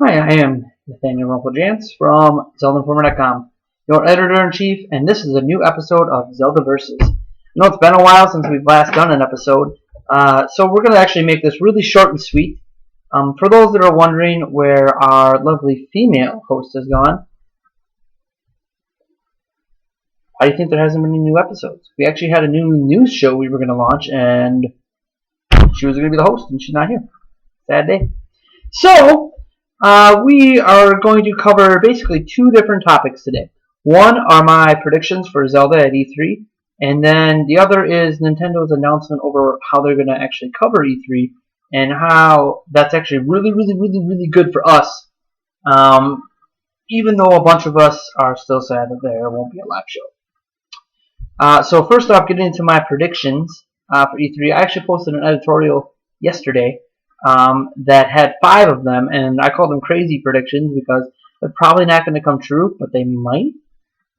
Hi, I am Nathaniel Rumpeljans from ZeldaInformer.com, your editor-in-chief, and this is a new episode of Zelda Versus. It's been a while since we've last done an episode, so we're going to actually make this really short and sweet. For those that are wondering where our lovely female host has gone, why do you think there hasn't been any new episodes? We actually had a new news show we were going to launch, and she was going to be the host, and she's not here. Sad day. So, we are going to cover basically two different topics today. One are my predictions for Zelda at E3, and then the other is Nintendo's announcement over how they're going to actually cover E3 and how that's actually really good for us, even though a bunch of us are still sad that there won't be a live show. So first off, getting into my predictions for E3, I actually posted an editorial yesterday that had 5 of them, and I called them crazy predictions because they're probably not going to come true, but they might.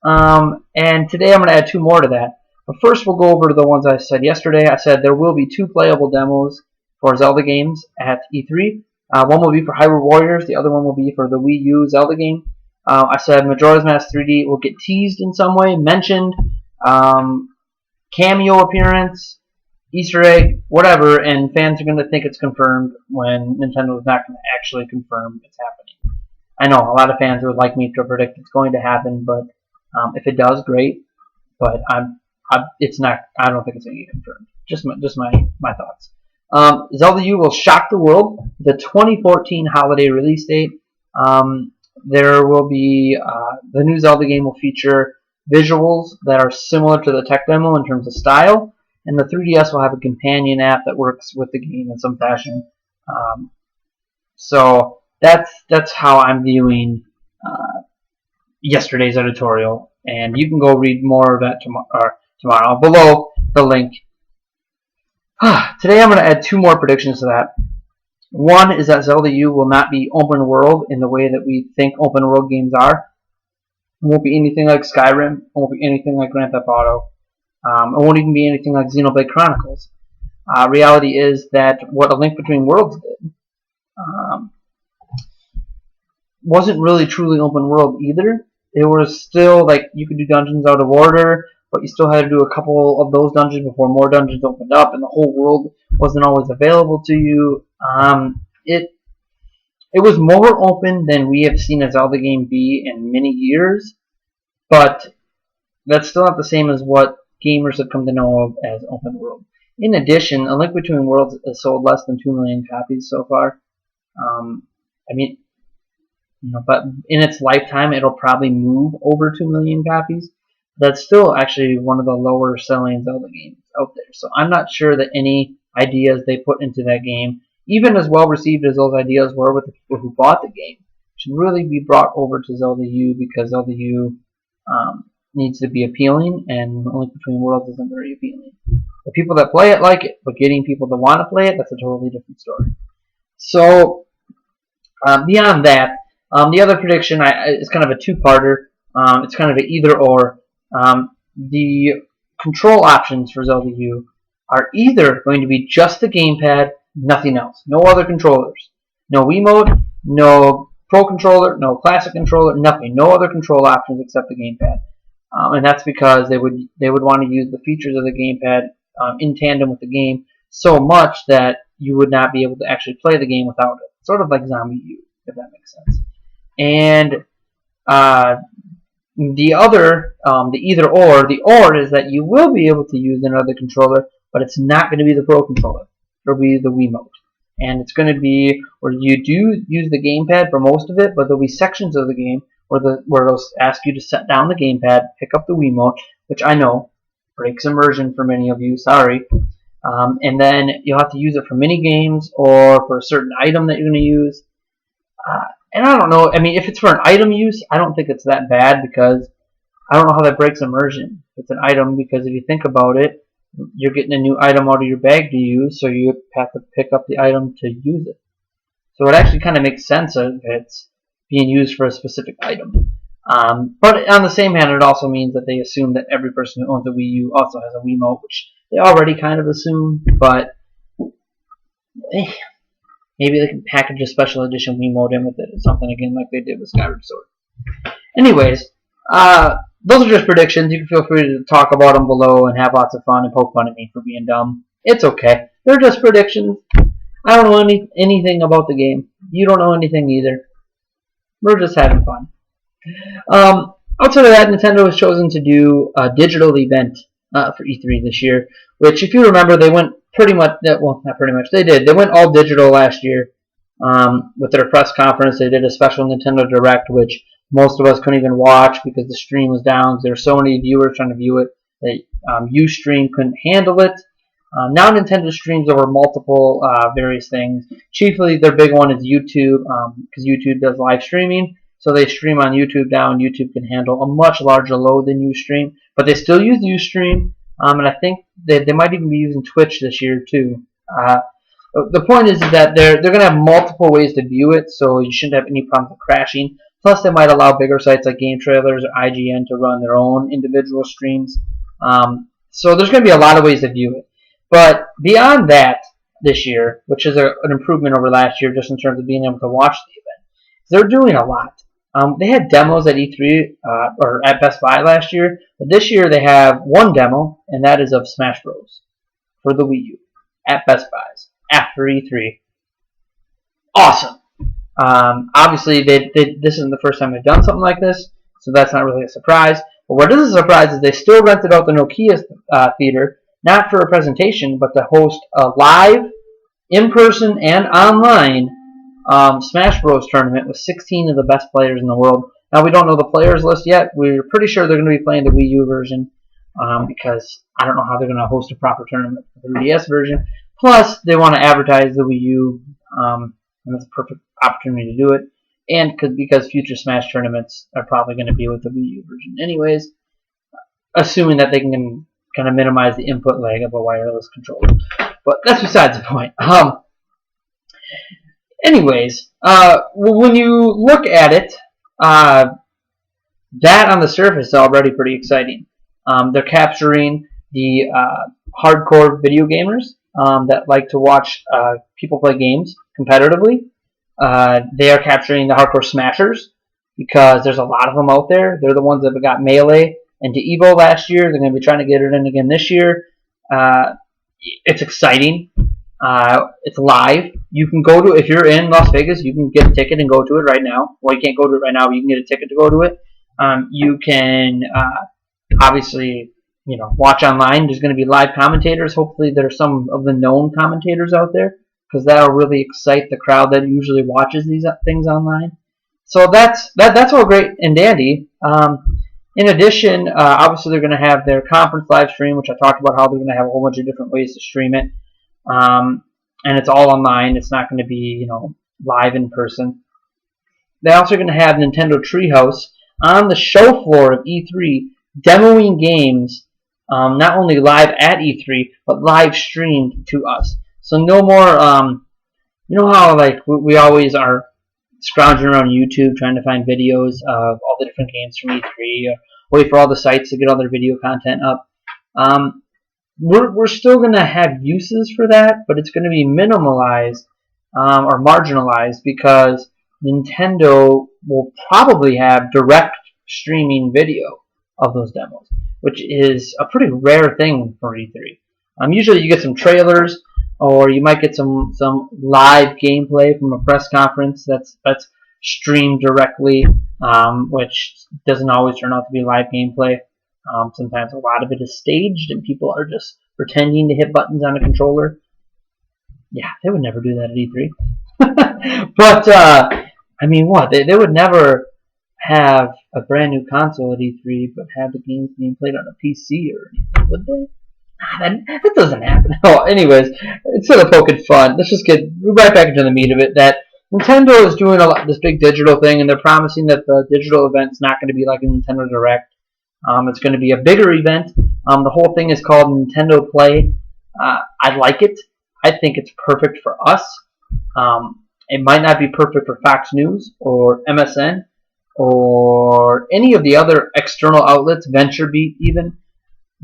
And today I'm going to add 2 more to that. But first we'll go over the ones I said yesterday. I said there will be 2 playable demos for Zelda games at E3. One will be for Hyrule Warriors, the other one will be for the Wii U Zelda game. I said Majora's Mask 3D will get teased in some way, mentioned, cameo appearance, Easter egg, whatever, and fans are going to think it's confirmed when Nintendo is not going to actually confirm it's happening. I know a lot of fans would like me to predict it's going to happen, but if it does, great. But it's not. I don't think it's going to get confirmed. Just my thoughts. Zelda U will shock the world. The 2014 holiday release date. There will be the new Zelda game will feature visuals that are similar to the tech demo in terms of style. And the 3DS will have a companion app that works with the game in some fashion. So that's how I'm viewing yesterday's editorial, and you can go read more of that tomorrow below the link. Today I'm going to add 2 more predictions to that. One is that Zelda U will not be open world in the way that we think open world games are. It won't be anything like Skyrim. It won't be anything like Grand Theft Auto. It won't even be anything like Xenoblade Chronicles. Reality is that what A Link Between Worlds did wasn't really truly open world either. It was still like you could do dungeons out of order, but you still had to do a couple of those dungeons before more dungeons opened up, and the whole world wasn't always available to you. It was more open than we have seen a Zelda game be in many years, but that's still not the same as what gamers have come to know of as open world. In addition, A Link Between Worlds has sold less than 2 million copies so far. But in its lifetime, it'll probably move over 2 million copies. That's still actually one of the lower selling Zelda games out there. So I'm not sure that any ideas they put into that game, even as well received as those ideas were with the people who bought the game, should really be brought over to Zelda U, because Zelda U needs to be appealing, and A Link Between Worlds isn't very appealing. The people that play it like it, but getting people to want to play it, that's a totally different story. So, beyond that, the other prediction is kind of a 2-parter. It's kind of an either-or. The control options for Zelda U are either going to be just the gamepad, nothing else. No other controllers. No Wiimote, no Pro Controller, no Classic Controller, nothing. No other control options except the gamepad. And that's because they would want to use the features of the gamepad in tandem with the game so much that you would not be able to actually play the game without it. Sort of like Zombie U, if that makes sense. And the other, the either-or, the or is that you will be able to use another controller, but it's not going to be the Pro Controller. It'll be the Wiimote. And it's going to be where you do use the gamepad for most of it, but there'll be sections of the game where it'll ask you to set down the gamepad, pick up the Wiimote, which I know breaks immersion for many of you, sorry. And then you'll have to use it for mini games or for a certain item that you're going to use. And I don't know, I mean, if it's for an item use, I don't think it's that bad, because I don't know how that breaks immersion. It's an item, because if you think about it, you're getting a new item out of your bag to use, so you have to pick up the item to use it. So it actually kind of makes sense if it's being used for a specific item. But on the same hand, it also means that they assume that every person who owns a Wii U also has a Wiimote, which they already kind of assume, but Maybe they can package a special edition Wiimote in with it or something again like they did with Skyward Sword. Anyways, those are just predictions. You can feel free to talk about them below and have lots of fun and poke fun at me for being dumb. It's okay. They're just predictions. I don't know anything about the game. You don't know anything either. We're just having fun. Outside of that, Nintendo has chosen to do a digital event for E3 this year, which, if you remember, they went pretty much, well, not pretty much, they did. They went all digital last year with their press conference. They did a special Nintendo Direct, which most of us couldn't even watch because the stream was down. There were so many viewers trying to view it that Ustream couldn't handle it. Now Nintendo streams over multiple various things. Chiefly, their big one is YouTube, because YouTube does live streaming. So they stream on YouTube now, and YouTube can handle a much larger load than Ustream. But they still use Ustream, and I think they might even be using Twitch this year too. The point is that they're going to have multiple ways to view it, so you shouldn't have any problems with crashing. Plus, they might allow bigger sites like Game Trailers or IGN to run their own individual streams. So there's going to be a lot of ways to view it. But beyond that, this year, which is an improvement over last year just in terms of being able to watch the event, they're doing a lot. They had demos at E3 or at Best Buy last year, but this year they have one demo, and that is of Smash Bros. For the Wii U at Best Buy's after E3. Awesome. Obviously, this isn't the first time they've done something like this, so that's not really a surprise. But what is a surprise is they still rented out the Nokia Theater, not for a presentation, but to host a live, in-person, and online Smash Bros. Tournament with 16 of the best players in the world. Now, we don't know the players list yet. We're pretty sure they're going to be playing the Wii U version because I don't know how they're going to host a proper tournament for the 3DS version. Plus, they want to advertise the Wii U, and it's a perfect opportunity to do it. And because future Smash tournaments are probably going to be with the Wii U version anyways, assuming that they can kind of minimize the input lag of a wireless controller. But that's besides the point. Anyways, when you look at it, that on the surface is already pretty exciting. They're capturing the hardcore video gamers that like to watch people play games competitively. They are capturing the hardcore smashers because there's a lot of them out there. They're the ones that got Melee into Evo last year. They're going to be trying to get it in again this year. It's exciting. It's live. You can go to, if you're in Las Vegas, you can get a ticket and go to it right now. Well, you can't go to it right now, but you can get a ticket to go to it. You can obviously, watch online. There's going to be live commentators. Hopefully, there's some of the known commentators out there because that'll really excite the crowd that usually watches these things online. So that's all great and dandy. In addition, obviously they're going to have their conference live stream, which I talked about how they're going to have a whole bunch of different ways to stream it. And it's all online. It's not going to be, live in person. They're also going to have Nintendo Treehouse on the show floor of E3, demoing games, not only live at E3, but live streamed to us. So no more, how we always are scrounging around YouTube trying to find videos of all the different games from E3, or wait for all the sites to get all their video content up. We're still going to have uses for that, but it's going to be minimalized or marginalized because Nintendo will probably have direct streaming video of those demos, which is a pretty rare thing for E3. Usually you get some trailers, or you might get some live gameplay from a press conference that's streamed directly, which doesn't always turn out to be live gameplay. Sometimes a lot of it is staged and people are just pretending to hit buttons on a controller. Yeah, they would never do that at E3. But, what? They would never have a brand new console at E3 but have the games being played on a PC or anything, would they? That doesn't happen. Oh, anyways, instead of poking fun, let's just get right back into the meat of it. That Nintendo is doing this big digital thing, and they're promising that the digital event's not going to be like a Nintendo Direct. It's going to be a bigger event. The whole thing is called Nintendo Play. I like it. I think it's perfect for us. It might not be perfect for Fox News or MSN or any of the other external outlets, VentureBeat even.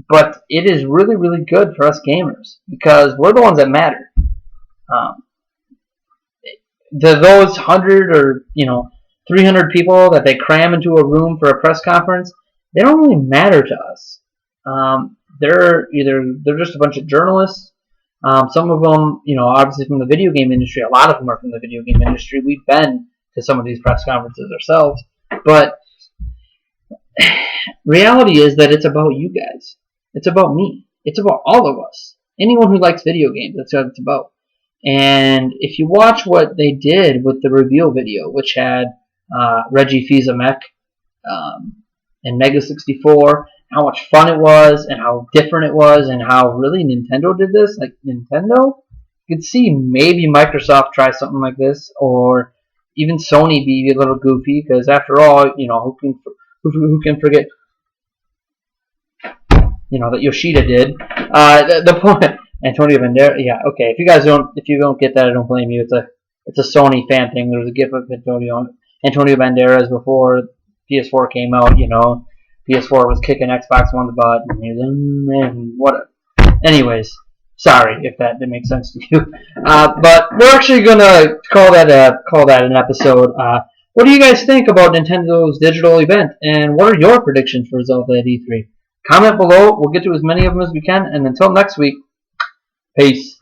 But it is really, really good for us gamers because we're the ones that matter. those 100 or 300 people that they cram into a room for a press conference, they don't really matter to us. They're just a bunch of journalists. Some of them, obviously from the video game industry. A lot of them are from the video game industry. We've been to some of these press conferences ourselves, but reality is that it's about you guys. It's about me. It's about all of us. Anyone who likes video games, that's what it's about. And if you watch what they did with the reveal video, which had Reggie Fils-Aimé and Mega 64, how much fun it was, and how different it was, and how really Nintendo did this, like Nintendo, you could see maybe Microsoft try something like this, or even Sony be a little goofy, because after all, who can forget that Yoshida did. The point, Antonio Banderas. Yeah, okay. If you don't get that, I don't blame you. It's a Sony fan thing. There was a GIF of Antonio Banderas before PS4 came out. PS4 was kicking Xbox One's butt, and whatever. Anyways, sorry if that didn't make sense to you. But we're actually gonna call that an episode. What do you guys think about Nintendo's digital event, and what are your predictions for Zelda at E3? Comment below. We'll get to as many of them as we can. And until next week, peace.